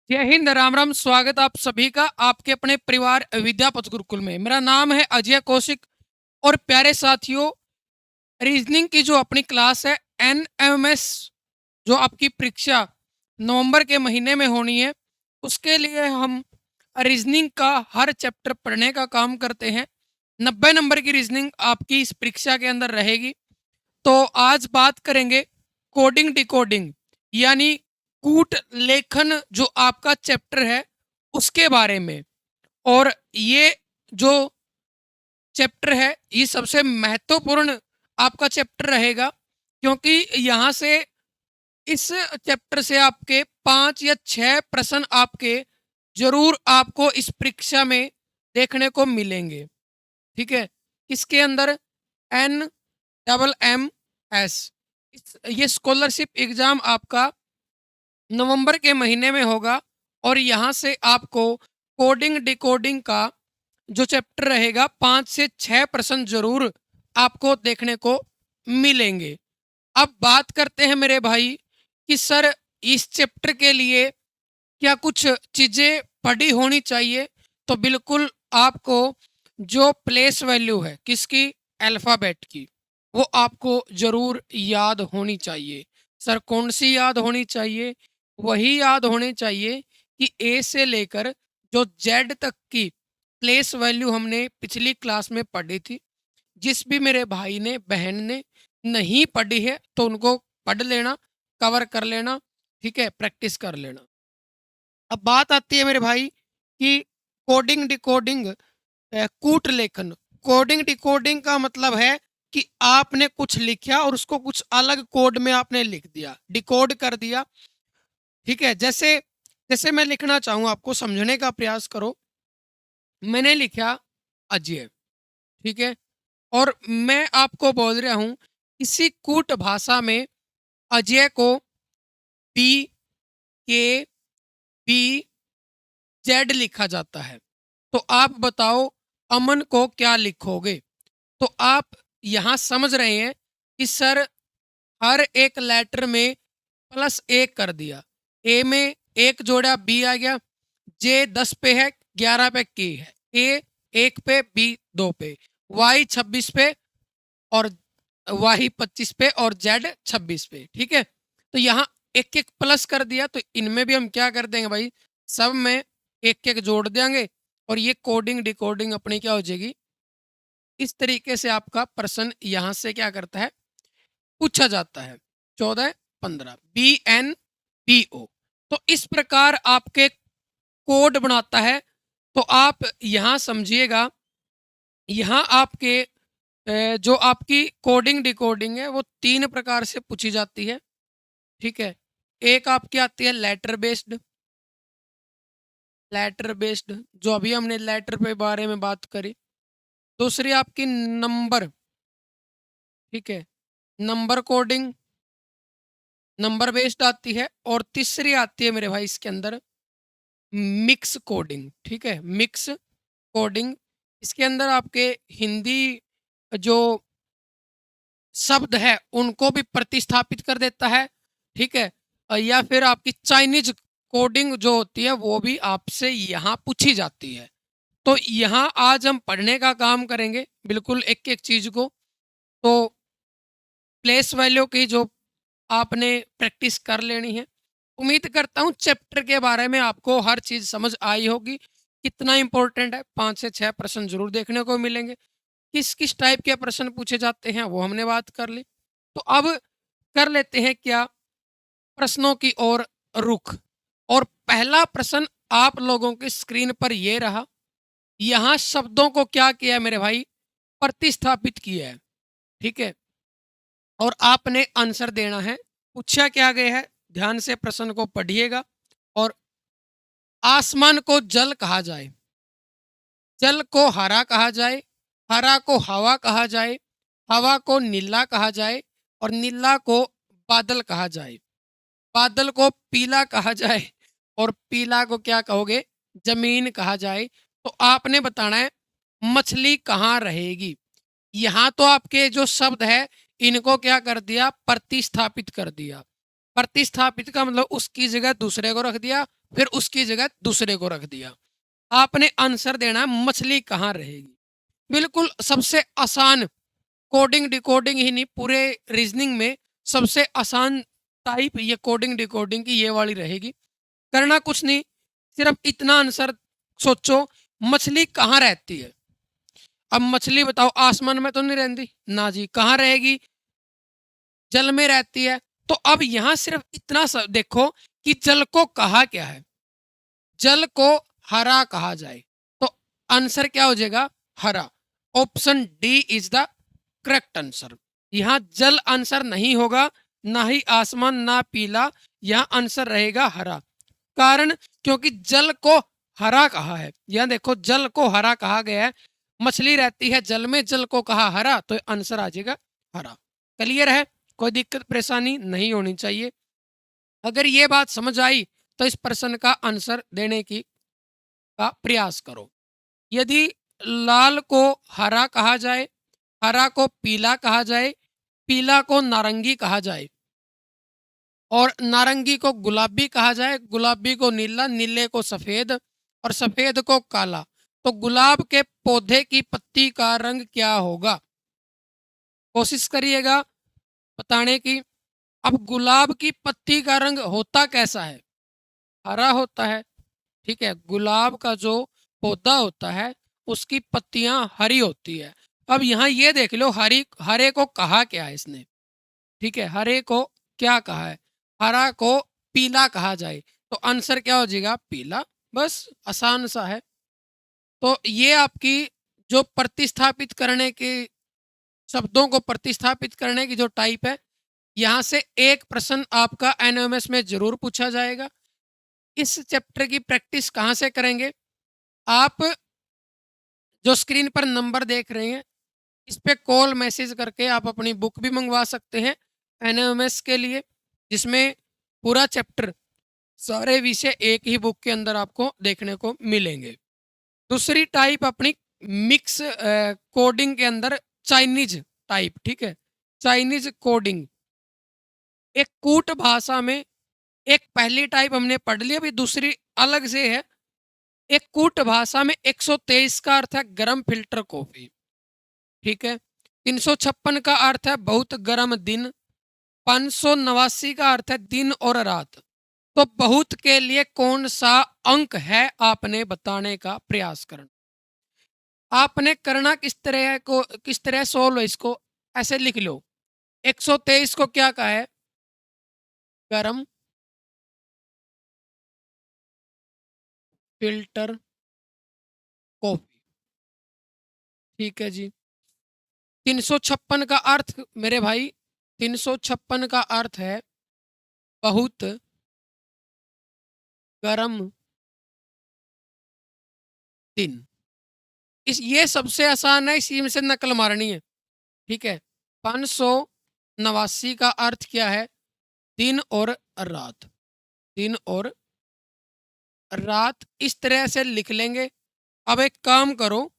जय हिंद, राम राम। स्वागत आप सभी का आपके अपने परिवार विद्यापथ गुरुकुल में। मेरा नाम है अजय कौशिक। और प्यारे साथियों, रीजनिंग की जो अपनी क्लास है एनएमएस, जो आपकी परीक्षा नवंबर के महीने में होनी है, उसके लिए हम रीजनिंग का हर चैप्टर पढ़ने का काम करते हैं। 90 नंबर की रीजनिंग आपकी इस परीक्षा के अंदर रहेगी। तो आज बात करेंगे कोडिंग डिकोडिंग, यानी कूट लेखन, जो आपका चैप्टर है उसके बारे में। और ये जो चैप्टर है ये सबसे महत्वपूर्ण आपका चैप्टर रहेगा, क्योंकि यहाँ से इस चैप्टर से आपके 5 या 6 प्रश्न आपके जरूर आपको इस परीक्षा में देखने को मिलेंगे। ठीक है, इसके अंदर NMMS, ये स्कॉलरशिप एग्जाम आपका नवंबर के महीने में होगा। और यहाँ से आपको कोडिंग डिकोडिंग का जो चैप्टर रहेगा 5 से 6 प्रश्न जरूर आपको देखने को मिलेंगे। अब बात करते हैं मेरे भाई कि सर इस चैप्टर के लिए क्या कुछ चीजें पढ़ी होनी चाहिए। तो बिल्कुल आपको जो प्लेस वैल्यू है किसकी, अल्फाबेट की, वो आपको जरूर याद होनी चाहिए। सर कौन सी याद होनी चाहिए? वही याद होनी चाहिए कि ए से लेकर जो जेड तक की प्लेस वैल्यू हमने पिछली क्लास में पढ़ी थी। जिस भी मेरे भाई ने बहन ने नहीं पढ़ी है तो उनको पढ़ लेना, कवर कर लेना, ठीक है, प्रैक्टिस कर लेना। अब बात आती है मेरे भाई कि कोडिंग डिकोडिंग, कूट लेखन। कोडिंग डिकोडिंग का मतलब है कि आपने कुछ लिखा और उसको कुछ अलग कोड में आपने लिख दिया, डिकोड कर दिया। ठीक है, जैसे जैसे मैं लिखना चाहूँ, आपको समझने का प्रयास करो। मैंने लिखा अजय, ठीक है, और मैं आपको बोल रहा हूँ इसी कूट भाषा में अजय को PKBZ लिखा जाता है। तो आप बताओ अमन को क्या लिखोगे? तो आप यहाँ समझ रहे हैं कि सर हर एक लेटर में +1 कर दिया। ए में 1 जोड़ा, बी आ गया, जे 10 पे है, 11 पे के है, ए 1 पे, बी 2 पे, वाई 26 पे, और वाई 25 पे, और जेड 26 पे। ठीक है, तो यहाँ एक एक प्लस कर दिया। तो इनमें भी हम क्या कर देंगे भाई, सब में एक एक जोड़ देंगे और ये कोडिंग डिकोडिंग अपनी क्या हो जाएगी। इस तरीके से आपका प्रश्न यहाँ से क्या करता है, पूछा जाता है। 14 15 BNPO। तो इस प्रकार आपके कोड बनाता है। तो आप यहाँ समझिएगा, यहाँ आपके जो आपकी कोडिंग डिकोडिंग है वो 3 प्रकार से पूछी जाती है। ठीक है, एक आपकी आती है लेटर बेस्ड, जो अभी हमने लेटर पे बारे में बात करी। दूसरी आपकी नंबर, ठीक है, नंबर कोडिंग, नंबर बेस्ड आती है। और तीसरी आती है मेरे भाई इसके अंदर मिक्स कोडिंग। ठीक है, मिक्स कोडिंग, इसके अंदर आपके हिंदी जो शब्द है उनको भी प्रतिस्थापित कर देता है। ठीक है, या फिर आपकी चाइनीज कोडिंग जो होती है वो भी आपसे यहाँ पूछी जाती है। तो यहाँ आज हम पढ़ने का काम करेंगे बिल्कुल एक एक चीज को। तो प्लेस वैल्यू की जो आपने प्रैक्टिस कर लेनी है। उम्मीद करता हूँ चैप्टर के बारे में आपको हर चीज समझ आई होगी, कितना इंपॉर्टेंट है। 5 से 6 प्रश्न जरूर देखने को मिलेंगे। किस किस टाइप के प्रश्न पूछे जाते हैं वो हमने बात कर ली। तो अब कर लेते हैं क्या, प्रश्नों की ओर रुख। और पहला प्रश्न आप लोगों की स्क्रीन पर ये रहा। यहाँ शब्दों को क्या किया है मेरे भाई, प्रतिस्थापित किया है। ठीक है, और आपने आंसर देना है। पूछा क्या गया है, ध्यान से प्रश्न को पढ़िएगा। और आसमान को जल कहा जाए, जल को हरा कहा जाए, हरा को हवा कहा जाए, हवा को नीला कहा जाए, और नीला को बादल कहा जाए, बादल को पीला कहा जाए, और पीला को क्या कहोगे, जमीन कहा जाए। तो आपने बताना है मछली कहाँ रहेगी। यहाँ तो आपके जो शब्द है इनको क्या कर दिया, प्रतिस्थापित कर दिया। प्रतिस्थापित का मतलब उसकी जगह दूसरे को रख दिया, फिर उसकी जगह दूसरे को रख दिया। आपने आंसर देना है मछली कहाँ रहेगी। बिल्कुल सबसे आसान, कोडिंग डिकोडिंग ही नहीं, पूरे रीजनिंग में सबसे आसान टाइप ये कोडिंग डिकोडिंग की ये वाली रहेगी। करना कुछ नहीं, सिर्फ इतना आंसर सोचो, मछली कहाँ रहती है। अब मछली बताओ, आसमान में तो नहीं रहती ना जी, कहाँ रहेगी, जल में रहती है। तो अब यहां सिर्फ इतना देखो कि जल को कहा क्या है, जल को हरा कहा जाए, तो आंसर क्या हो जाएगा, हरा। Option D is the correct answer. यहां जल आंसर नहीं होगा, ना ही आसमान, ना पीला, यहां आंसर रहेगा हरा। कारण क्योंकि जल को हरा कहा है, यहां देखो जल को हरा कहा गया है, मछली रहती है जल में, जल को कहा हरा, तो आंसर आ जाएगा हरा। क्लियर है, कोई दिक्कत परेशानी नहीं होनी चाहिए। अगर ये बात समझ आई तो इस प्रश्न का आंसर देने की का प्रयास करो। यदि लाल को हरा कहा जाए, हरा को पीला कहा जाए, पीला को नारंगी कहा जाए, और नारंगी को गुलाबी कहा जाए, गुलाबी को नीला, नीले को सफेद, और सफेद को काला, तो गुलाब के पौधे की पत्ती का रंग क्या होगा। कोशिश करिएगा बताने की। अब गुलाब की पत्ती का रंग होता कैसा है, हरा होता है। ठीक है, गुलाब का जो पौधा होता है उसकी पत्तियां हरी होती है। अब यहाँ ये देख लो, हरी, हरे को कहा क्या है इसने। ठीक है, हरे को क्या कहा है, हरा को पीला कहा जाए, तो आंसर क्या हो जाएगा, पीला। बस आसान सा है। तो ये आपकी जो प्रतिस्थापित करने की, शब्दों को प्रतिस्थापित करने की जो टाइप है, यहाँ से एक प्रश्न आपका एनओएमएस में जरूर पूछा जाएगा। इस चैप्टर की प्रैक्टिस कहाँ से करेंगे, आप जो स्क्रीन पर नंबर देख रहे हैं इस पे कॉल मैसेज करके आप अपनी बुक भी मंगवा सकते हैं एनएमएस के लिए, जिसमें पूरा चैप्टर, सारे विषय एक ही बुक के अंदर आपको देखने को मिलेंगे। दूसरी टाइप अपनी मिक्स कोडिंग के अंदर चाइनीज टाइप। ठीक है, चाइनीज कोडिंग एक कूट भाषा में, एक पहली टाइप हमने पढ़ ली, अभी दूसरी अलग से है। एक कूट भाषा में 123 का अर्थ है गरम फिल्टर कॉफी। ठीक है, 356 का अर्थ है बहुत गर्म दिन, 589 का अर्थ है दिन और रात। तो बहुत के लिए कौन सा अंक है, आपने बताने का प्रयास करना। आपने करना किस तरह को, किस तरह सोल्व, इसको ऐसे लिख लो। 123 को क्या कहा है, गरम फिल्टर कॉफी। ठीक है जी। 356 का अर्थ मेरे भाई, 356 का अर्थ है बहुत गर्म दिन। इस ये सबसे आसान है, इसी में से नकल मारनी है। ठीक है, 589 का अर्थ क्या है, दिन और रात, दिन और रात, इस तरह से लिख लेंगे। अब एक काम करो,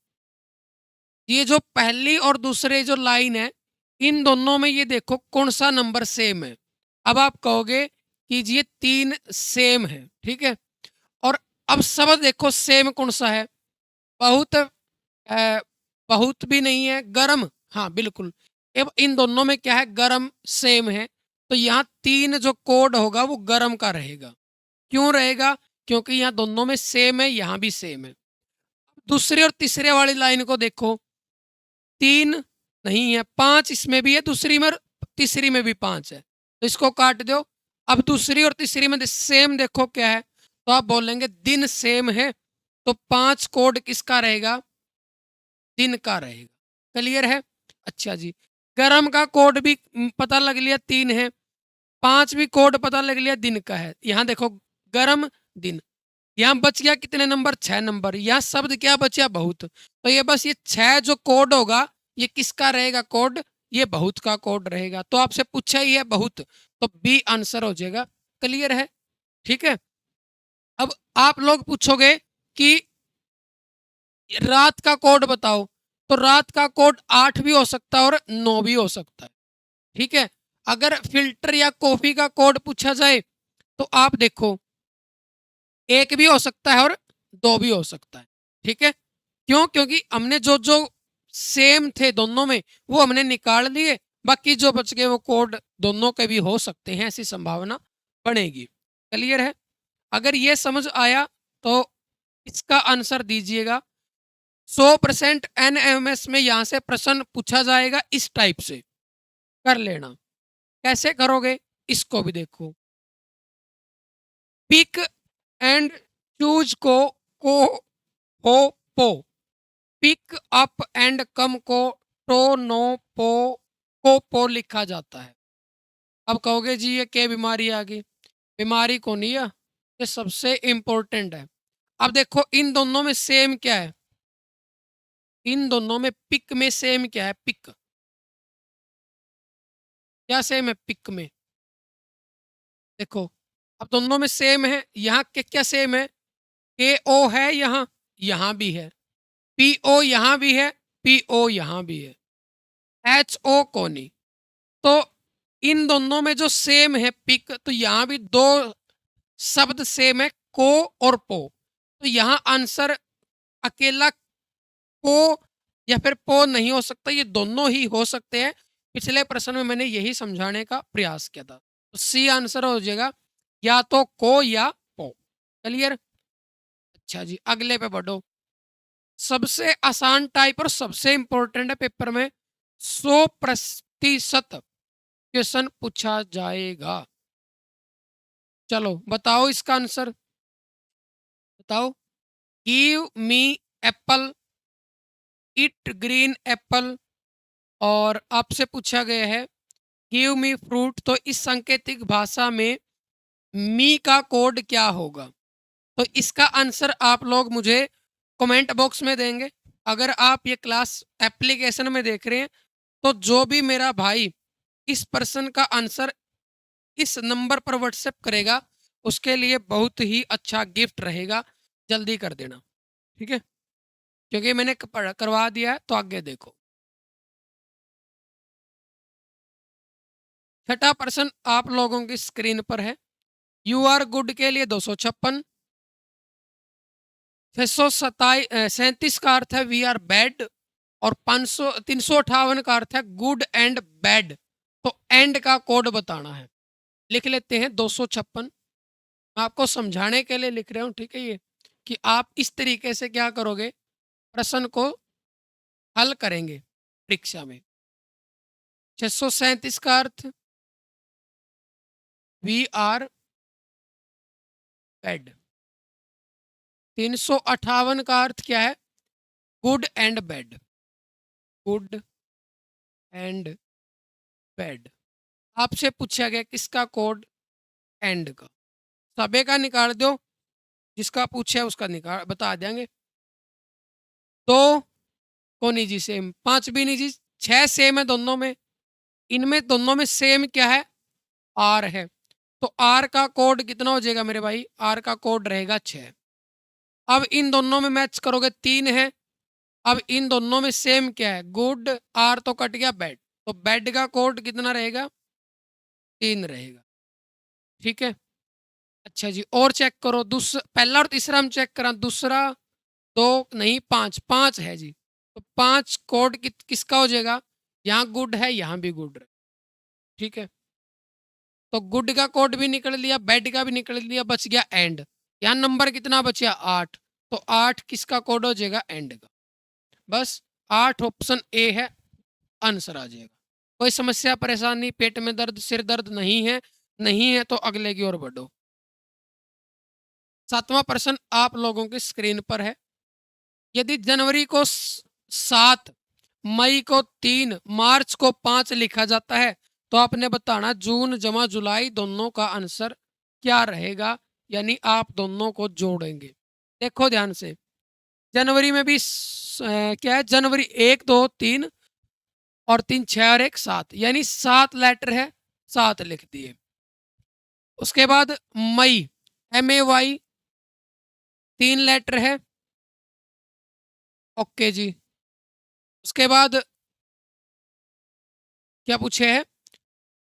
ये जो पहली और दूसरे जो लाइन है, इन दोनों में ये देखो कौन सा नंबर सेम है। अब आप कहोगे कि ये 3 सेम है। ठीक है, और अब शब्द देखो सेम कौन सा है, बहुत बहुत भी नहीं है, गरम, हाँ बिल्कुल। अब इन दोनों में क्या है, गरम सेम है, तो यहाँ 3 जो कोड होगा वो गरम का रहेगा। क्यों रहेगा, क्योंकि यहाँ दोनों में सेम है, यहाँ भी सेम है। दूसरे और तीसरे वाली लाइन को देखो, 3 नहीं है, 5 इसमें भी है, दूसरी में, तीसरी में भी 5 है, तो इसको काट दो। अब दूसरी और तीसरी में सेम देखो क्या है, तो आप बोलेंगे दिन सेम है, तो 5 कोड किसका रहेगा, दिन का रहेगा। क्लियर है, अच्छा जी। गरम का कोड भी पता लग लिया, 3 है, 5 भी कोड पता लग लिया, दिन का है। यहाँ देखो गरम दिन, यहाँ बच गया कितने नंबर, 6 नंबर। यहाँ शब्द क्या बचा, बहुत। तो ये बस ये 6 जो कोड होगा ये किसका रहेगा कोड, ये बहुत का कोड रहेगा। तो आपसे पूछा ही है बहुत, तो बी आंसर हो जाएगा। क्लियर है, ठीक है। अब आप लोग पूछोगे कि रात का कोड बताओ, तो रात का कोड 8 भी हो सकता है और 9 भी हो सकता है। ठीक है, अगर फिल्टर या कॉफी का कोड पूछा जाए तो आप देखो, एक भी हो सकता है और दो भी हो सकता है। ठीक है, क्यों? क्योंकि हमने जो जो सेम थे दोनों में वो हमने निकाल लिए, बाकी जो बच गए वो कोड दोनों के भी हो सकते हैं, ऐसी संभावना बनेगी। क्लियर है? अगर ये समझ आया तो इसका आंसर दीजिएगा। 100% एनएमएस में यहां से प्रश्न पूछा जाएगा, इस टाइप से कर लेना। कैसे करोगे इसको भी देखो। पिक एंड चूज को हो पो, पिक अप एंड कम को टो नो पो को पो लिखा जाता है। अब कहोगे जी ये क्या बीमारी आ गई? बीमारी को नहीं है, ये सबसे इंपॉर्टेंट है। अब देखो इन दोनों में सेम क्या है, इन दोनों में पिक में सेम क्या है, पिक क्या सेम है पिक में? देखो अब दोनों में सेम है, यहाँ क्या क्या सेम है, के ओ है यहाँ, यहाँ भी है, पी ओ यहाँ भी है, पी ओ यहाँ भी है, एच ओ को नहीं। तो इन दोनों में जो सेम है पिक, तो यहाँ भी दो शब्द सेम है, को और पो। तो यहाँ आंसर अकेला को या फिर पो नहीं हो सकता, ये दोनों ही हो सकते हैं। पिछले प्रश्न में मैंने यही समझाने का प्रयास किया था। तो सी आंसर हो जाएगा, या तो को या पो। क्लियर? अच्छा जी, अगले पे बढ़ो। सबसे आसान टाइप और सबसे इंपॉर्टेंट है पेपर में, 100% क्वेश्चन पूछा जाएगा। चलो बताओ इसका आंसर, बताओ। Give me Apple, it green Apple, और आपसे पूछा गया है गिव मी फ्रूट। तो इस सांकेतिक भाषा में मी का कोड क्या होगा? तो इसका आंसर आप लोग मुझे कमेंट बॉक्स में देंगे। अगर आप ये क्लास एप्लीकेशन में देख रहे हैं तो जो भी मेरा भाई इस प्रश्न का आंसर इस नंबर पर व्हाट्सएप करेगा उसके लिए बहुत ही अच्छा गिफ्ट रहेगा, जल्दी कर देना। ठीक है, क्योंकि मैंने करवा दिया है। तो आगे देखो, छठा प्रश्न आप लोगों की स्क्रीन पर है। यू आर गुड के लिए 256, 637 का अर्थ है वी आर बैड, और 358 का अर्थ है गुड एंड बैड। तो एंड का कोड बताना है। लिख लेते हैं 256। मैं आपको समझाने के लिए लिख रहा हूँ, ठीक है, ये कि आप इस तरीके से क्या करोगे, प्रश्न को हल करेंगे परीक्षा में। 637 का अर्थ वी आर बैड, 358 का अर्थ क्या है, good and bad, good and bad. आपसे पूछा गया किसका कोड, एंड का। सबे का निकाल दो, जिसका पूछा है उसका निकाल बता देंगे। दो को नहीं जी सेम, पांच भी नहीं जी, छह सेम है दोनों में। इनमें दोनों में सेम क्या है, आर है। तो आर का कोड कितना हो जाएगा मेरे भाई, आर का कोड रहेगा 6। अब इन दोनों में मैच करोगे, 3 है। अब इन दोनों में सेम क्या है, गुड, आर तो कट गया, बैड। तो बैड का कोड कितना रहेगा, 3 रहेगा। ठीक है, अच्छा जी, और चेक करो। दूसरा, पहला और तीसरा हम चेक करा, दूसरा 2 नहीं 5, 5 है जी। तो 5 कोड किसका हो जाएगा, यहाँ गुड है यहाँ भी गुड है। ठीक है, तो गुड का कोड भी निकल लिया, बैड का भी निकल लिया, बच गया एंड। यहाँ नंबर कितना बचा, 8। तो 8 किसका कोड हो जाएगा, एंड का। बस 8 ऑप्शन ए है, आंसर आ जाएगा। कोई समस्या परेशानी, पेट में दर्द, सिर दर्द नहीं है? नहीं है तो अगले की ओर बढ़ो। 7वां प्रश्न आप लोगों की स्क्रीन पर है। यदि जनवरी को 7, मई को 3, मार्च को 5 लिखा जाता है तो आपने बताना जून जमा जुलाई दोनों का आंसर क्या रहेगा, यानी आप दोनों को जोड़ेंगे। देखो ध्यान से, जनवरी में भी क्या है, जनवरी 1 2 3 और 3 6 और 1 7, यानी 7 लेटर है, 7 लिख दिए। उसके बाद मई, MAY 3 लेटर है, ओके जी। उसके बाद क्या पूछे है,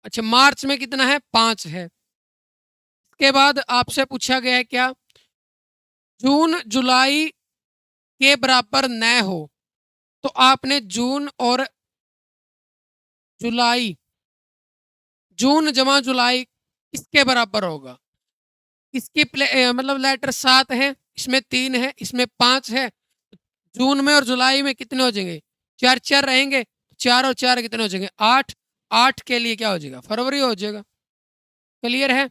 अच्छा, मार्च में कितना है? 5 है। इसके बाद आपसे पूछा गया है क्या? जून जुलाई के बराबर न हो, तो आपने जून और जुलाई, जून जमा जुलाई किसके बराबर होगा? इसकी मतलब लेटर 7 है, इसमें 3 है, इसमें 5 है। जून में और जुलाई में कितने हो जाएंगे? 4 रहेंगे। 4 और 4 कितने हो जाएंगे? 8। 8 के लिए क्या हो जाएगा? फरवरी हो जाएगा। क्लियर है?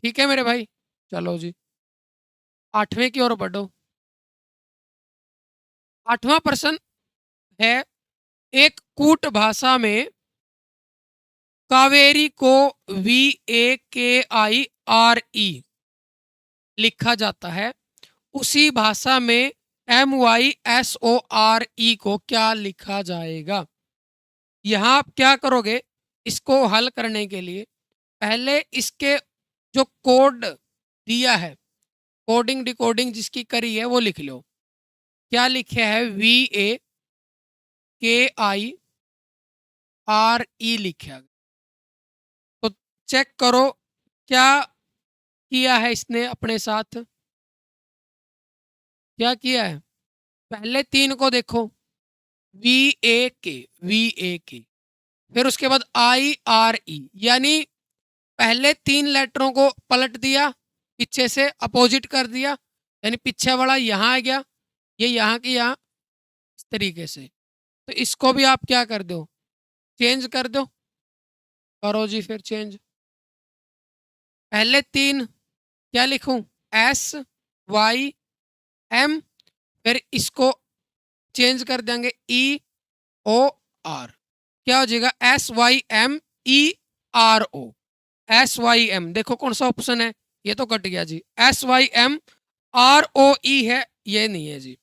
ठीक है मेरे भाई, चलो जी 8वें की ओर बढ़ो। 8वां प्रश्न है, एक कूट भाषा में कावेरी को VAKIRE लिखा जाता है, उसी भाषा में MYSORE को क्या लिखा जाएगा? यहां आप क्या करोगे? इसको हल करने के लिए पहले इसके जो कोड दिया है, कोडिंग डिकोडिंग जिसकी करी है वो लिख लो। क्या लिखे है? VAKIRE लिखा। तो चेक करो क्या किया है इसने अपने साथ। क्या किया है? पहले 3 को देखो, VAK, फिर उसके बाद IRE, यानी पहले 3 लेटरों को पलट दिया, पीछे से अपोजिट कर दिया, यानी पीछे वाला यहाँ आ गया, ये यहाँ की यहाँ, इस तरीके से। तो इसको भी आप क्या कर दो? चेंज कर दो। करो जी फिर चेंज। पहले 3 क्या लिखूं? SYM, फिर इसको चेंज कर देंगे EOR। क्या हो जाएगा? SYMERO। SYM देखो कौन सा ऑप्शन है? ये तो कट गया जी। SYMROE है, ये नहीं है जी।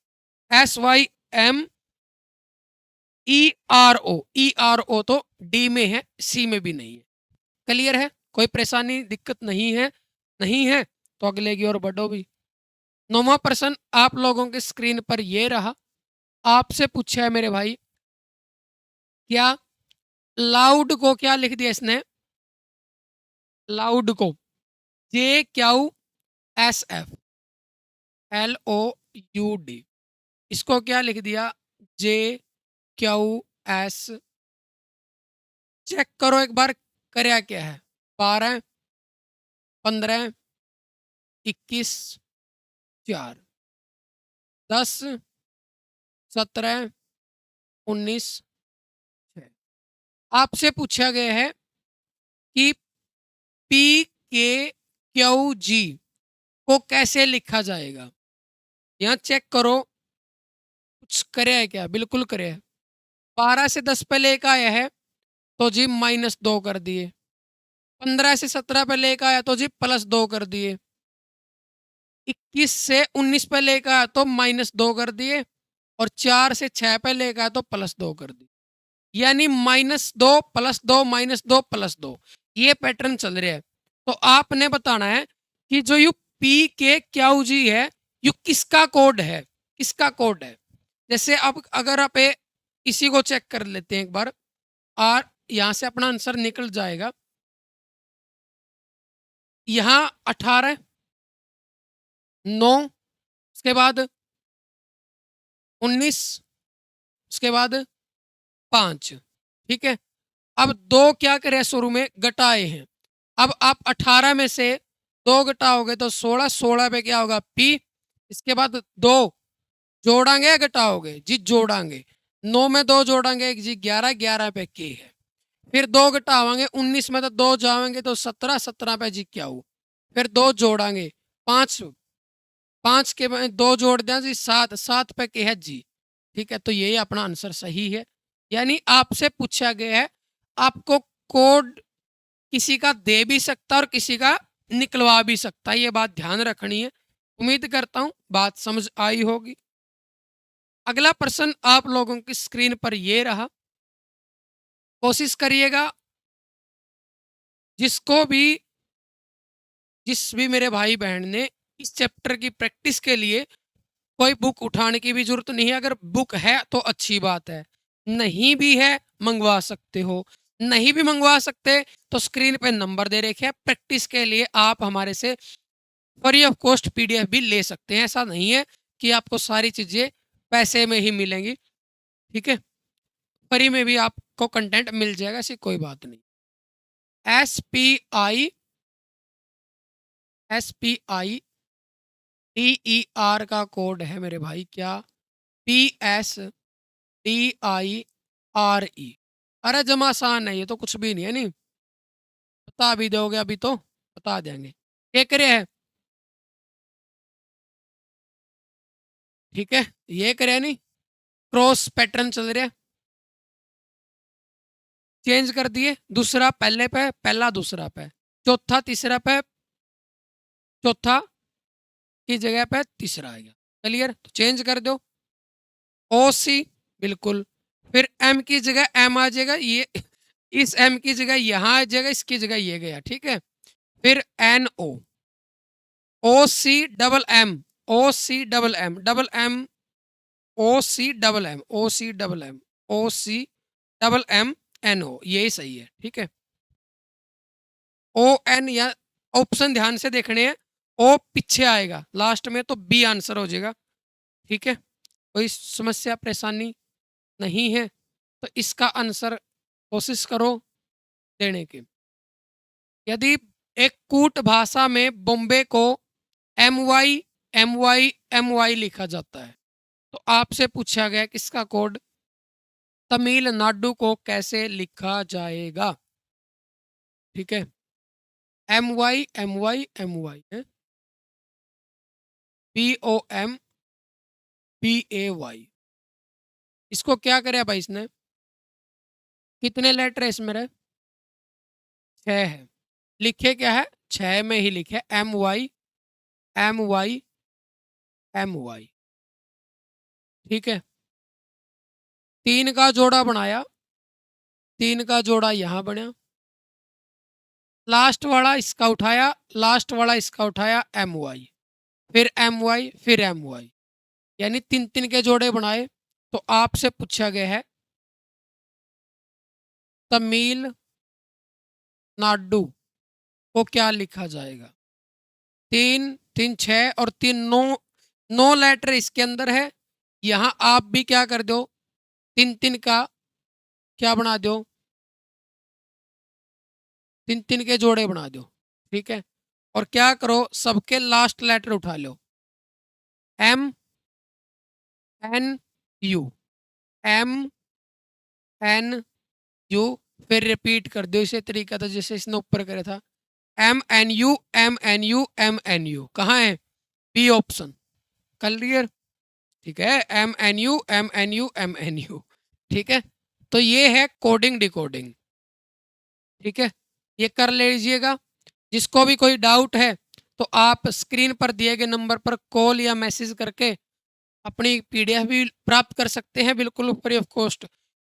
SYMERO तो डी में है, सी में भी नहीं है। क्लियर है? कोई परेशानी दिक्कत नहीं है? नहीं है तो अगले की ओर बढ़ो भी। 9वां प्रश्न आप लोगों के स्क्रीन पर ये रहा। आपसे पूछा है मेरे भाई, क्या लाउड को क्या लिख दिया इसने? लाउड को JQSFLOUD, इसको क्या लिख दिया? JQS। चेक करो एक बार करया क्या है? 12, 15, 21, 4, 10, 17, 19, 6। आपसे पूछा गया है कि PKQG को कैसे लिखा जाएगा? यहाँ चेक करो कुछ करे है क्या? बिल्कुल करे है। 12 से 10 पे लेकर आया है तो जी -2 कर दिए। 15 से 17 पे लेकर आया तो जी +2 कर दिए। 21 से 19 पे लेकर आया तो -2 कर दिए, और 4 से 6 पे लेकर आया तो +2 कर दिए। यानी -2 +2 -2 +2, ये पैटर्न चल रहा है। तो आपने बताना है कि जो यू PKQG है, यू किसका कोड है? किसका कोड है? जैसे अब अगर आप इसी को चेक कर लेते हैं एक बार, और यहां से अपना आंसर निकल जाएगा। यहाँ 18, 9, उसके बाद 19, उसके बाद 5। ठीक है, अब 2 क्या करे शुरू में? घटाए हैं। अब आप 18 में से 2 घटाओगे तो 16, 16 पे क्या होगा? P। इसके बाद 2 जोड़ांगे या घटाओगे? जी जोड़ांगे। 9 में 2 जोड़ांगे जी 11, 11 पे K है। फिर 2 घटावांगे, 19 में तो 2 जाएंगे तो 17, 17 पे जी क्या हो? फिर 2 जोड़ांगे, 5, 5 के में 2 जोड़ दें जी 7, 7 पे K है जी। ठीक है, तो यही अपना आंसर सही है। यानी आपसे पूछा गया है, आपको कोड किसी का दे भी सकता है और किसी का निकलवा भी सकता है, ये बात ध्यान रखनी है। उम्मीद करता हूं बात समझ आई होगी। अगला प्रश्न आप लोगों की स्क्रीन पर ये रहा। कोशिश करिएगा जिसको भी, जिस भी मेरे भाई बहन ने इस चैप्टर की प्रैक्टिस के लिए कोई बुक उठाने की भी जरूरत नहीं है। अगर बुक है तो अच्छी बात है, नहीं भी है मंगवा सकते हो। नहीं भी मंगवा सकते तो स्क्रीन पे नंबर दे रखे हैं, प्रैक्टिस के लिए आप हमारे से फ्री ऑफ कॉस्ट पीडीएफ भी ले सकते हैं। ऐसा नहीं है कि आपको सारी चीज़ें पैसे में ही मिलेंगी, ठीक है? फ्री में भी आपको कंटेंट मिल जाएगा, ऐसी कोई बात नहीं। SPI DER का कोड है मेरे भाई, क्या? PSDIRE। अरे जमा आसान है, ये तो कुछ भी नहीं है। नहीं बता भी दोगे अभी तो बता देंगे। ये करे है, ठीक है? ये करे नहीं, क्रॉस पैटर्न चल रहा है, चेंज कर दिए, दूसरा पहले पे, पहला दूसरा पे, चौथा तीसरा पे, चौथा की जगह पे तीसरा आएगा। क्लियर? तो चेंज कर दो। OC बिल्कुल, फिर M की जगह M आ जाएगा, ये इस M की जगह यहाँ आ जाएगा, इसकी जगह ये गया, ठीक है? फिर NO, OC यही सही है, ठीक है? ON या ऑप्शन ध्यान से देखने हैं, O पीछे आएगा लास्ट में, तो B आंसर हो जाएगा, ठीक है? कोई समस्या परेशानी नहीं है, तो इसका आंसर कोशिश करो देने की। यदि एक कूट भाषा में बॉम्बे को MY लिखा जाता है, तो आपसे पूछा गया किसका कोड तमिलनाडु को कैसे लिखा जाएगा, ठीक है? MY है, BOMBAY। इसको क्या करे भाई इसने, कितने लेटर है इसमें? 6 है। लिखे क्या है? 6 में ही लिखे MY, ठीक है? 3 का जोड़ा बनाया, 3 का जोड़ा यहाँ बना, लास्ट वाला इसका उठाया, लास्ट वाला इसका उठाया, MY, फिर MY, फिर MY, यानी 3 के जोड़े बनाए। तो आपसे पूछा गया है तमिलनाडु को क्या लिखा जाएगा? 3 3 6 और 3 9, 9 लेटर इसके अंदर है। यहाँ आप भी क्या कर दो, 3 का क्या बना दो, 3 के जोड़े बना दो, ठीक है? और क्या करो, सबके लास्ट लेटर उठा लो, MNU, MNU, फिर रिपीट कर दो इसे तरीका था जैसे इसने ऊपर करा था, MNU। कहाँ है? B option. क्लियर? ठीक है, MNU, ठीक है? तो ये है कोडिंग डिकोडिंग, ठीक है? ये कर लीजिएगा। जिसको भी कोई डाउट है तो आप स्क्रीन पर दिए गए नंबर पर कॉल या मैसेज करके अपनी पीडीएफ भी प्राप्त कर सकते हैं, बिल्कुल फ्री ऑफ कॉस्ट।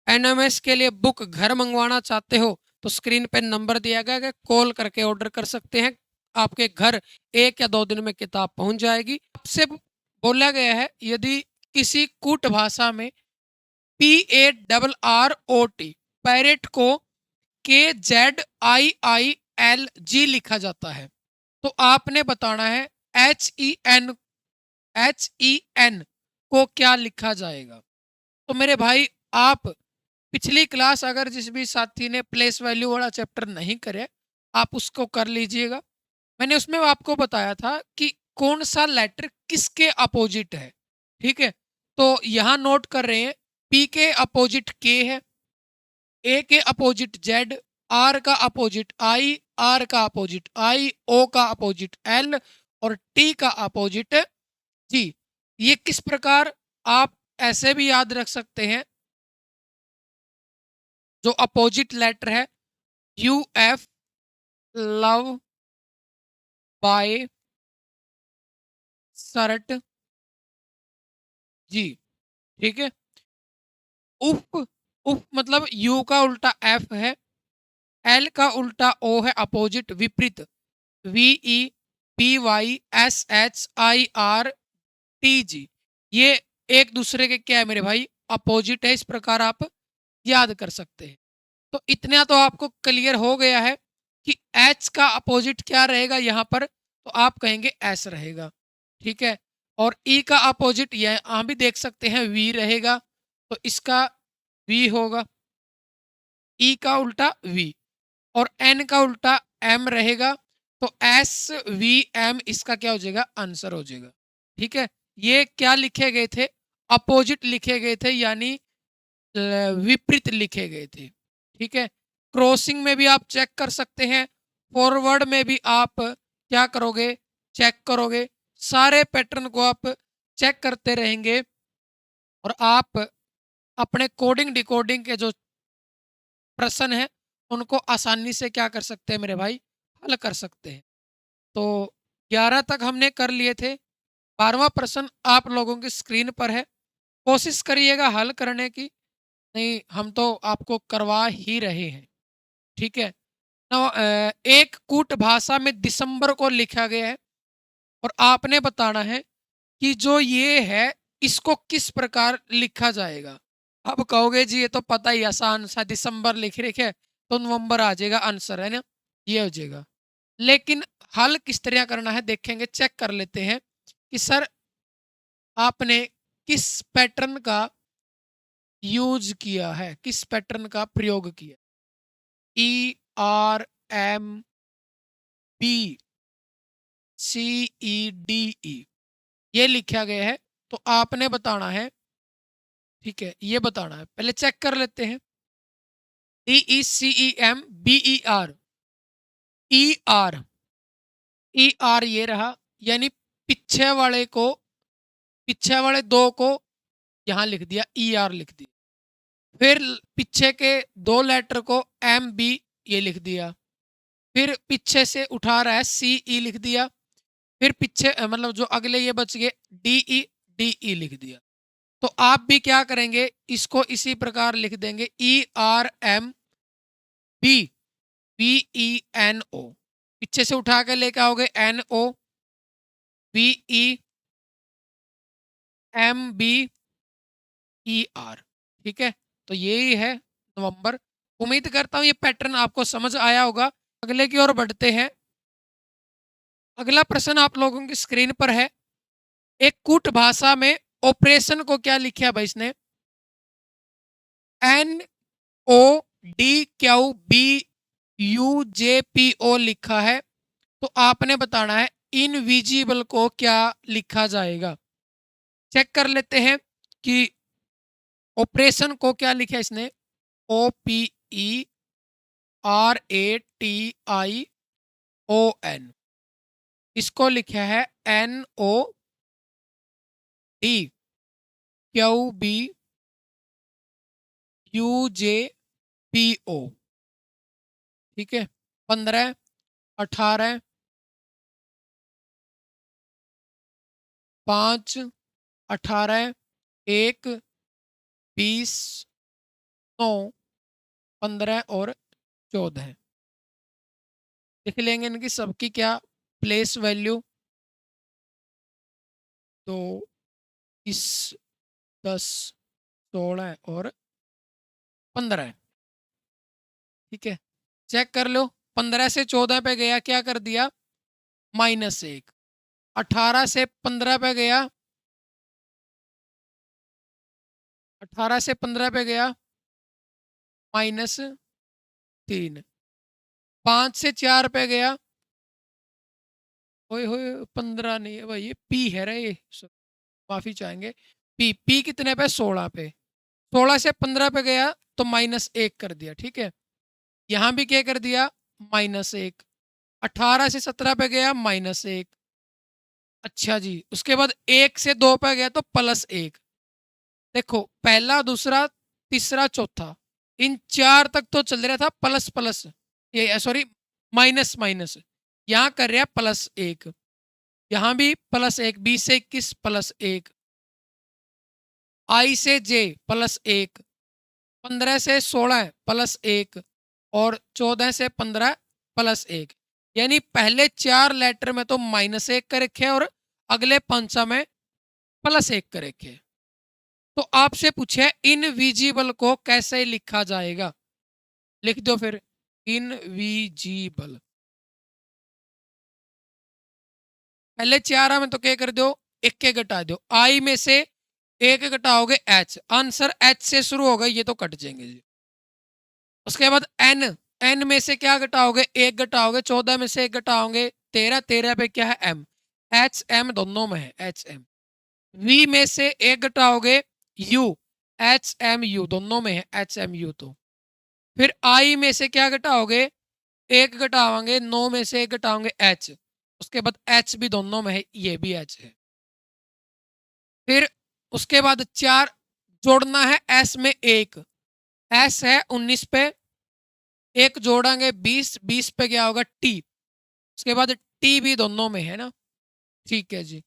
एनएमएस के लिए बुक घर मंगवाना चाहते हो तो स्क्रीन पर नंबर दिया गया है, कॉल करके ऑर्डर कर सकते हैं। आपके घर 1 या 2 दिन में किताब पहुंच जाएगी। आपसे बोला गया है यदि किसी कूट भाषा में PARROT पैरेट को KZIILG लिखा जाता है, तो आपने बताना है HEN को क्या लिखा जाएगा। तो मेरे भाई आप पिछली क्लास अगर जिस भी साथी ने प्लेस वैल्यू वाला चैप्टर नहीं करे आप उसको कर लीजिएगा। मैंने उसमें आपको बताया था कि कौन सा लेटर किसके अपोजिट है, ठीक है? तो यहाँ नोट कर रहे हैं, P के अपोजिट K है, A के अपोजिट Z, R का अपोजिट I, R का अपोजिट I, O का अपोजिट L और T का अपोजिट G। ये किस प्रकार आप ऐसे भी याद रख सकते हैं, जो अपोजिट लेटर है UF लव बाय शर्ट जी, ठीक है? उफ, उफ मतलब U का उल्टा F है, L का उल्टा O है, अपोजिट विपरीत VEPYSHIRTG। ये एक दूसरे के क्या है मेरे भाई, अपोजिट है। इस प्रकार आप याद कर सकते हैं। तो इतना तो आपको क्लियर हो गया है कि एच का अपोजिट क्या रहेगा यहाँ पर, तो आप कहेंगे एस रहेगा, ठीक है। और ई का अपोजिट यहाँ भी देख सकते हैं वी रहेगा, तो इसका वी होगा, ई का उल्टा वी, और एन का उल्टा एम रहेगा, तो एस वी एम इसका क्या हो जाएगा, आंसर हो जाएगा, ठीक है। ये क्या लिखे गए थे, अपोजिट लिखे गए थे, यानी विपरीत लिखे गए थे, ठीक है। क्रॉसिंग में भी आप चेक कर सकते हैं, फॉरवर्ड में भी आप क्या करोगे, चेक करोगे, सारे पैटर्न को आप चेक करते रहेंगे और आप अपने कोडिंग डिकोडिंग के जो प्रश्न है उनको आसानी से क्या कर सकते हैं मेरे भाई, हल कर सकते हैं। तो 11 तक हमने कर लिए थे, 12वां प्रश्न आप लोगों की स्क्रीन पर है, कोशिश करिएगा हल करने की, नहीं हम तो आपको करवा ही रहे हैं, ठीक है। एक कूट भाषा में दिसंबर को लिखा गया है और आपने बताना है कि जो ये है इसको किस प्रकार लिखा जाएगा। अब कहोगे जी ये तो पता ही, आसान सा, दिसंबर लिख रखे तो नवंबर आ जाएगा आंसर, है ना, ये हो जाएगा। लेकिन हल किस तरह करना है देखेंगे, चेक कर लेते हैं कि सर आपने किस पैटर्न का यूज किया है, किस पैटर्न का प्रयोग किया। E R M B C E D E ये लिखा गया है, तो आपने बताना है, ठीक है, ये बताना है। पहले चेक कर लेते हैं, D E C E M B E R, E R, E R ये रहा, यानी पीछे वाले को, पीछे वाले दो को यहां लिख दिया, ई आर लिख दिया। फिर पीछे के दो लेटर को एम बी ये लिख दिया, फिर पीछे से उठा रहा है सी ई लिख दिया, फिर पीछे मतलब जो अगले ये बच गए डी ई लिख दिया। तो आप भी क्या करेंगे, इसको इसी प्रकार लिख देंगे, E R M B B E N O, पीछे से उठा के लेके आओगे N O B E M B E R, ठीक है। तो यही है नवंबर। उम्मीद करता हूं ये पैटर्न आपको समझ आया होगा। अगले की ओर बढ़ते हैं। अगला प्रश्न आप लोगों की स्क्रीन पर है, एक कूट भाषा में ऑपरेशन को क्या लिखा भाई इसने, N O D Q B U J P O लिखा है, तो आपने बताना है इनविजिबल को क्या लिखा जाएगा। चेक कर लेते हैं कि ऑपरेशन को क्या लिखा है इसने, O P E R A T I O N, इसको लिखा है N O D Q B U J P O, ठीक है। 15 18 5 18 1 20 9 15 और 14 लिख लेंगे इनकी सबकी क्या प्लेस वैल्यू, तो 20 10 16 और 15, ठीक है। चेक कर लो, 15 से 14 पे गया, क्या कर दिया, -1। 18 से 15 पे गया, 18 से 15 पे गया, -3। 5 से 4 पे गया, ओए होए 15 नहीं है भाई, ये पी है रे, माफी चाहेंगे, पी पी कितने पे, 16 पे। 16 से 15 पे गया तो -1 कर दिया, ठीक है। यहाँ भी क्या कर दिया, -1। 18 से 17 पे गया, -1। अच्छा जी, उसके बाद 1 से 2 पे गया तो +1। देखो पहला दूसरा तीसरा चौथा, इन 4 तक तो चल रहा था प्लस प्लस, ये सॉरी माइनस माइनस, यहाँ कर रहा +1, यहाँ भी +1, 20 से 21 +1, आई से जे +1, 15 से 16 +1 और 14 से 15 +1, यानी पहले 4 लेटर में तो -1 कर रखे और अगले 5 में +1 कर रखे। तो आपसे पूछे इनविजिबल को कैसे लिखा जाएगा, लिख दो फिर इनविजिबल। पहले 4 में तो क्या कर दो, एक के घटा दो, आई में से एक घटाओगे एच, आंसर एच से शुरू होगा, ये तो कट जाएंगे जी। उसके बाद एन, एन में से क्या घटाओगे, एक घटाओगे, 14 में से एक घटाओगे 13, 13 पे क्या है एम, एच एम दोनों में है एच एम। वी में से एक घटाओगे यू, एच एम यू दोनों में है एच एम यू। तो फिर आई में से क्या घटाओगे, एक घटाओगे, 9 में से एक घटाओगे एच, उसके बाद एच भी दोनों में है, ये भी एच है। फिर उसके बाद 4 जोड़ना है एस में एक, एस है 19 पे, एक जोड़ेंगे 20, 20 पे क्या होगा टी, उसके बाद टी भी दोनों में है ना, ठीक है जी।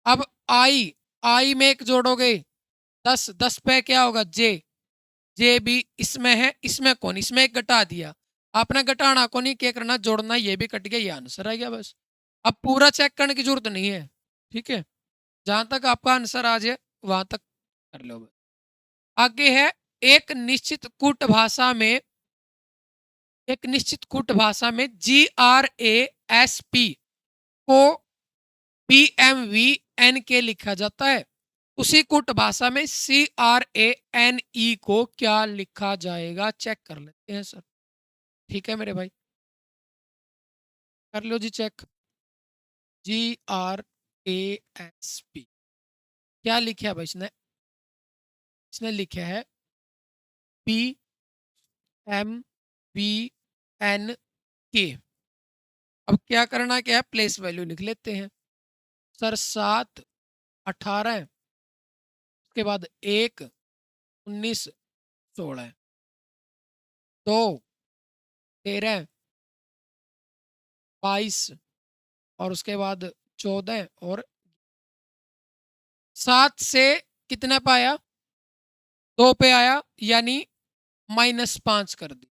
अब आई, आई में एक जोड़ोगे 10, 10 पे क्या होगा जे, जे भी इसमें है, इसमें कौन, इसमें एक घटा दिया, आपने घटाना को नहीं, क्या करना जोड़ना, ये भी कट गया, ये आंसर आ गया बस। अब पूरा चेक करने की जरूरत नहीं है, ठीक है, जहां तक आपका आंसर आ जाए वहां तक कर लो। आगे है एक निश्चित कूट भाषा में, एक निश्चित कूट भाषा में GRASP को PMVN लिखा जाता है, उसी कूट भाषा में CRANE को क्या लिखा जाएगा, चेक कर लेते हैं सर। ठीक है मेरे भाई, कर लो जी चेक। GRASP क्या लिखा है भाई इसने, इसने लिखा है PMVN। अब क्या करना, क्या है प्लेस वैल्यू लिख लेते हैं सर, 7 18, उसके बाद 1 19 16, 2 13 22 और उसके बाद 14 और 7 से कितना पाया, 2 पे आया, यानी -5 कर दी,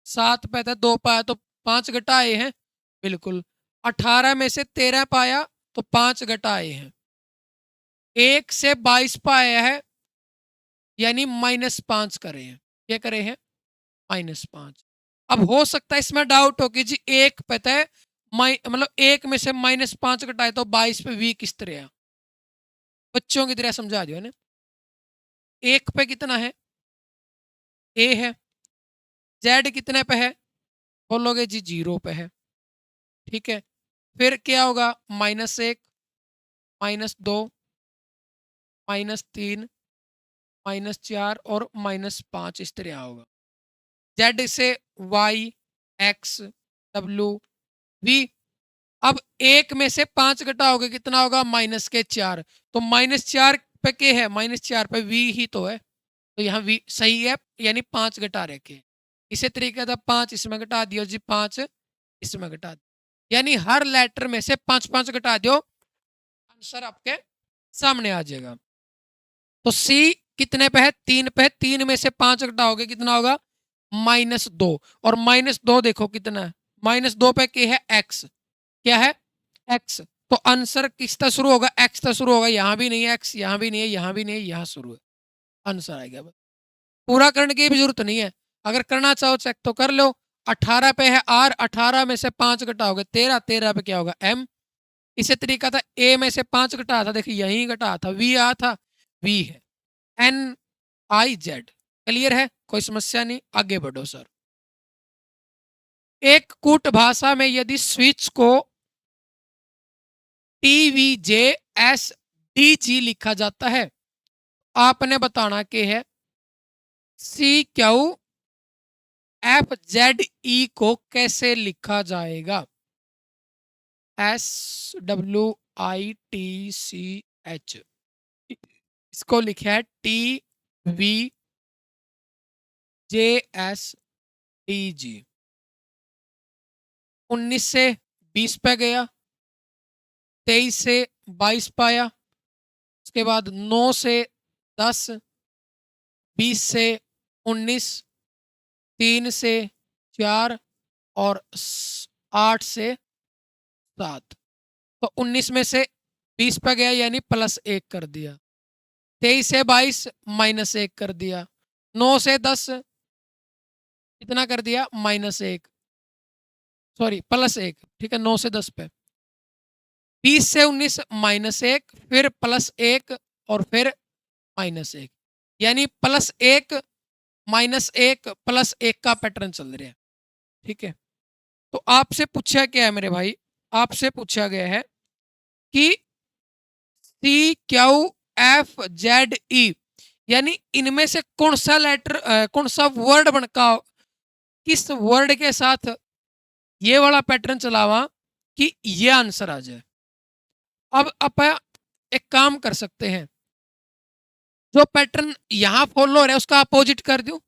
7 पे था 2 पाया तो 5 घटाए हैं, बिल्कुल। 18 में से 13 पाया तो 5 घटाए हैं, 1 से 22 पाया है, यानी -5 करे हैं, क्या करे हैं -5। अब हो सकता है इसमें डाउट हो कि जी एक पे है, मतलब एक में से -5 घटाए तो 22 पे वी किस तरह, बच्चों की तरह समझा दियो ना। एक पे कितना है, ए है, जेड कितने पे है, बोलोगे जी 0 पे है, ठीक है। फिर क्या होगा, -1 -2 -3 -4 और -5 इस तरह होगा। जेड से वाई एक्स डब्ल्यू वी। अब एक में से 5 घटाओगे कितना होगा, -4, तो -4 पे क्या है, -4 पे वी ही तो है, तो यहाँ वी सही है, यानी 5 घटा रखे। इसी तरीके से 5 इसमें घटा दियो जी, 5 इसमें घटा दियो, यानी हर लेटर में से 5 5 घटा दो, आंसर आपके सामने आ जाएगा। तो सी कितने पे है, 3 पे है, 3 में से 5 घटाओगे कितना होगा, -2, और -2 देखो कितना है, -2 पे क्या है एक्स, क्या है एक्स, तो आंसर किस तरह शुरू होगा, एक्स तक शुरू होगा, यहाँ भी नहीं है एक्स, यहाँ भी नहीं है, यहाँ भी नहीं है, यहाँ शुरू है, आंसर आएगा। पूरा करने की भी जरूरत नहीं है, अगर करना चाहो चेक तो कर लो। 18 पे है आर, 18 में से 5 घटाओगे 13, 13 पे क्या होगा एम। इसी तरीका था, ए में से 5 घटा था, देखिए यहीं घटा था, वी आ था, वी है, NIZ। क्लियर है, कोई समस्या नहीं, आगे बढ़ो सर। एक कूट भाषा में यदि स्विच को TVJSDG लिखा जाता है, आपने बताना के है CQFZE को कैसे लिखा जाएगा, SWITCH, इसको लिखा है TVJSDG। 19 से 20 पे गया, 23 से 22 पाया, उसके बाद 9 से 10, 20 से 19, 3 से 4 और 8 से 7, तो 19 में से 20 पे गया, यानी +1 कर दिया, 23 से 22 -1 कर दिया, 9 से 10 कितना कर दिया, -1, सॉरी +1, ठीक है, 9 से 10 पे। 20 से 19 -1, फिर +1 और फिर -1, यानी +1 -1 +1 का पैटर्न चल रहा है। ठीक है, तो आपसे पूछा क्या है मेरे भाई, आपसे पूछा गया है कि CQFZE, यानी इनमें से कौन सा लेटर, कौन सा वर्ड बनका, किस वर्ड के साथ ये वाला पैटर्न चलावा कि ये आंसर आ जाए। अब आप एक काम कर सकते हैं, जो पैटर्न यहां फॉलो हो रहा है उसका अपोजिट कर दूं,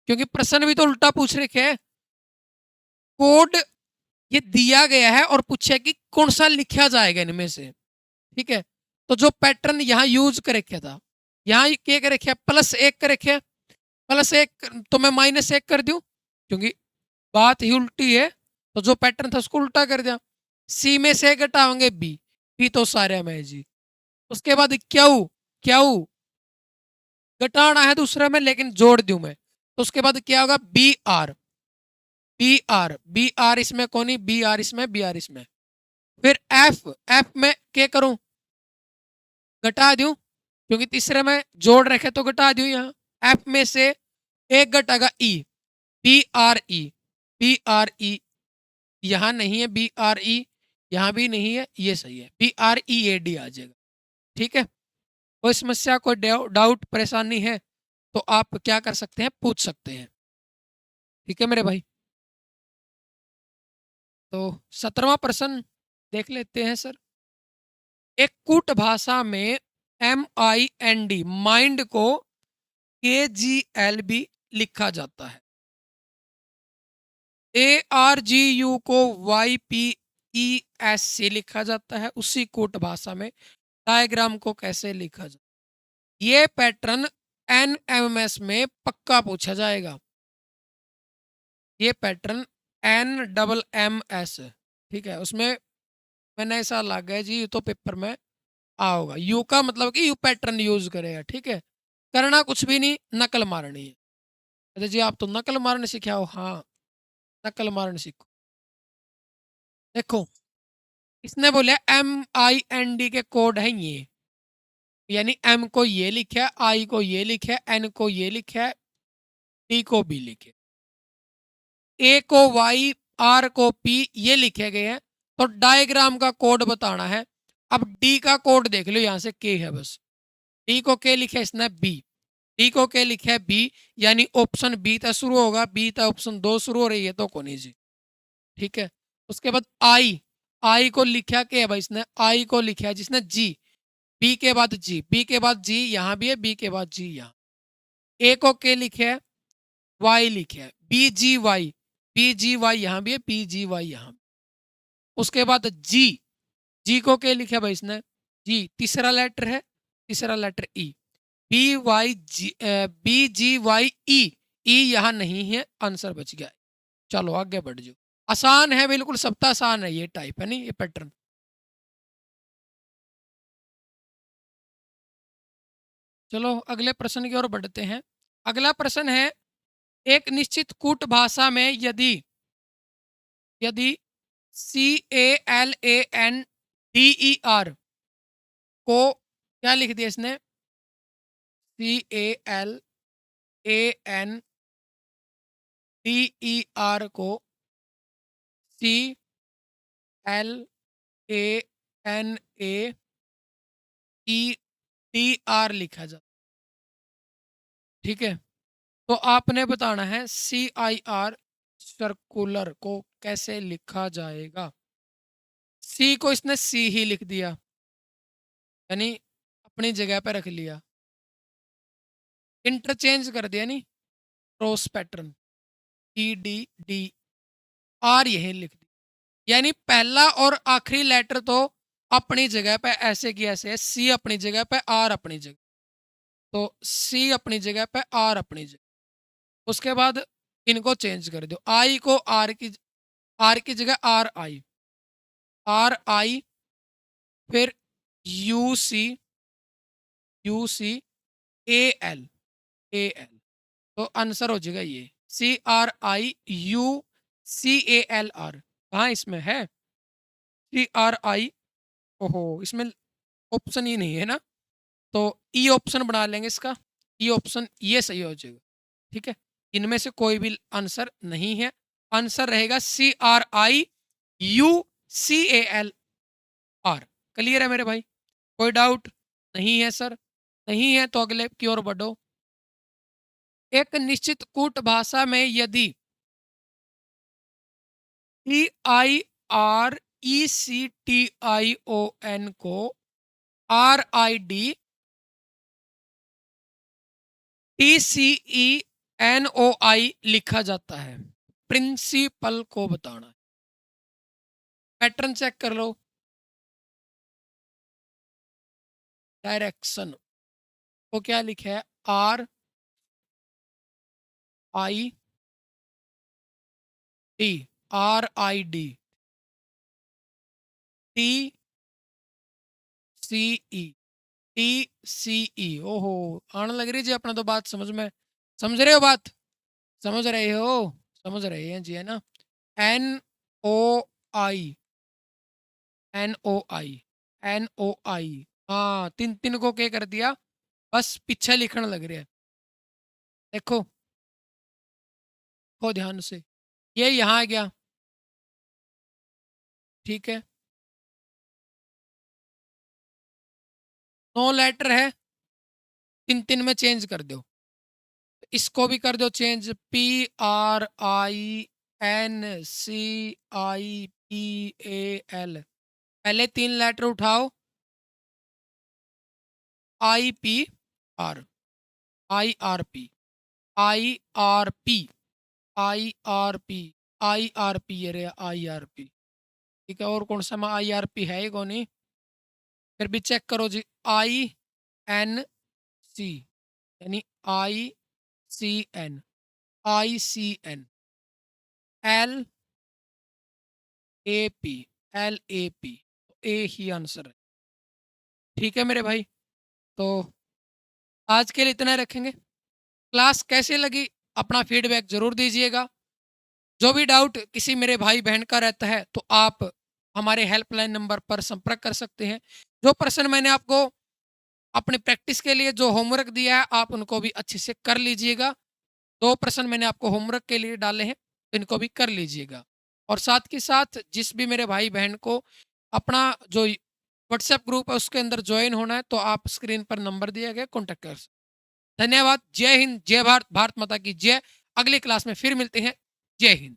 क्योंकि प्रश्न भी तो उल्टा पूछ रखे है। कोड ये दिया गया है और पूछा कि कौन सा लिखा जाएगा इनमें से। ठीक है, तो जो पैटर्न यहाँ यूज कर रखा था, यहाँ क्या कर रखे, +1 कर रखे, +1 तो मैं -1 कर दूं, क्योंकि बात ही उल्टी है, तो जो पैटर्न था उसको उल्टा कर दिया। सी में से घटाओगे बी, बी तो सारे में जी। उसके बाद क्यू, क्यू घटाना है दूसरा में, लेकिन जोड़ दूं मैं, तो उसके बाद क्या होगा, B R, B R, B R इसमें कौन, बी आर इसमें, बी आर इसमें। फिर एफ, एफ में क्या करूं, घटा दूं, क्योंकि तीसरे में जोड़ रखे तो घटा दूं। यहाँ एफ में से एक घटागा E, B R E, B R E यहाँ नहीं है, बी आर ई यहाँ भी नहीं है, ये सही है, B R E A D आ जाएगा। ठीक है, कोई समस्या, कोई डाउट परेशानी है तो आप क्या कर सकते हैं, पूछ सकते हैं। ठीक है मेरे भाई, तो 17वां प्रश्न देख लेते हैं सर। एक कूट भाषा में MIND, माइंड को KGL भी लिखा जाता है। ARGU को YPES से लिखा जाता है। उसी कूट भाषा में डायग्राम को कैसे लिखा जाता है, ये पैटर्न NMS में पक्का पूछा जाएगा। ये पैटर्न NMMS, ठीक है, उसमें मैंने ऐसा लगा है जी, ये तो पेपर में आओगा। यू का मतलब कि यू पैटर्न यूज करेगा। ठीक है, करना कुछ भी नहीं, नकल मारनी है। अच्छा जी, आप तो नकल मारने सिखाओ, हाँ नकल मारने सीखो। देखो, इसने बोले MIND के कोड है ये, यानी M को ये लिखा है, I को ये लिखा है, N को ये लिखा है, D को B लिखे, A को Y, R को P ये लिखे गए हैं। तो डायग्राम का कोड बताना है। अब D का कोड देख लो, यहां से K है बस, D को K लिखा है इसने B, D को K लिखा है B, यानी ऑप्शन बी तक शुरू होगा, बी तक ऑप्शन 2 शुरू हो रही है तो कौन जी। ठीक है, उसके बाद आई को लिखा क्या है भाई, इसने आई को लिखा है जिसने जी, बी के बाद जी, बी के बाद जी यहाँ भी है, बी के बाद जी यहाँ। ए को के लिखे है, वाई लिखे है, BGY, BGY यहाँ भी है, BGY यहाँ। उसके बाद जी, जी को के लिखे भाई इसने, जी तीसरा लेटर है, तीसरा लेटर ई, BGY ई, ई यहाँ नहीं है, आंसर बच गया। चलो आगे बढ़ जाओ, आसान है बिल्कुल, सबका आसान है ये टाइप, है नहीं ये पैटर्न। चलो अगले प्रश्न की ओर बढ़ते हैं। अगला प्रश्न है, एक निश्चित कूट भाषा में यदि, यदि CALANDER को क्या लिख दिया इसने, CALANDER को CLANAEDR लिखा जाता। ठीक है, तो आपने बताना है CIR सर्कुलर को कैसे लिखा जाएगा। सी को इसने सी ही लिख दिया, यानी अपनी जगह पर रख लिया, इंटरचेंज कर दिया, नहीं क्रॉस पैटर्न, EDDR यही लिख दिया, यानी पहला और आखिरी लेटर तो अपनी जगह पे ऐसे की ऐसे है, सी अपनी जगह पे, आर अपनी जगह, तो सी अपनी जगह पे, आर अपनी जगह। उसके बाद इनको चेंज कर दो, आई को आर की जगह आर आई, आर आई, फिर U C A L, A L, तो आंसर हो जाएगा ये CRIUCALR, कहाँ इसमें है CRI, ओहो इसमें ऑप्शन ही नहीं है ना, तो ई ऑप्शन बना लेंगे इसका, ई ऑप्शन ये सही हो जाएगा। ठीक है, इनमें से कोई भी आंसर नहीं है, आंसर रहेगा CRIUCALR। क्लियर है मेरे भाई, कोई डाउट नहीं है सर? नहीं है तो अगले की ओर बढ़ो। एक निश्चित कूट भाषा में यदि TIRECTION को RIDTCENOI लिखा जाता है, प्रिंसिपल को बताना है। पैटर्न चेक कर लो। डायरेक्शन को क्या लिखा है, RID TCE, ओहो आने लग रही जी अपना तो बात समझ में, समझ रहे हो बात, समझ रहे हो, समझ रहे हैं जी है ना। NOI NOI NOI, हाँ तीन तीन को क्या कर दिया, बस पीछे लिखने लग रहे हैं। देखो देखो ध्यान से, ये यहाँ आ गया, ठीक है 9 लेटर है, तीन तीन में चेंज कर दो, इसको भी कर दो चेंज, PRINCIPAL, पहले 3 लेटर उठाओ, IPR IRP IRP IRP IRP, अरे IRP, ठीक है, और कौन सा में IRP है, कौन नहीं, फिर भी चेक करो जी, INC यानी ICN ICN LAP ए ही आंसर है। ठीक है मेरे भाई, तो आज के लिए इतना रखेंगे। क्लास कैसे लगी अपना फीडबैक जरूर दीजिएगा। जो भी डाउट किसी मेरे भाई बहन का रहता है तो आप हमारे हेल्पलाइन नंबर पर संपर्क कर सकते हैं। जो प्रश्न मैंने आपको अपने प्रैक्टिस के लिए जो होमवर्क दिया है आप उनको भी अच्छे से कर लीजिएगा। 2 प्रश्न मैंने आपको होमवर्क के लिए डाले हैं, तो इनको भी कर लीजिएगा। और साथ के साथ जिस भी मेरे भाई बहन को अपना जो व्हाट्सएप ग्रुप है उसके अंदर ज्वाइन होना है तो आप स्क्रीन पर नंबर दिया गया कॉन्टैक्ट कर सकते हैं। धन्यवाद। जय हिंद, जय भारत, भारत माता की जय। अगली क्लास में फिर मिलते हैं। जय हिंद।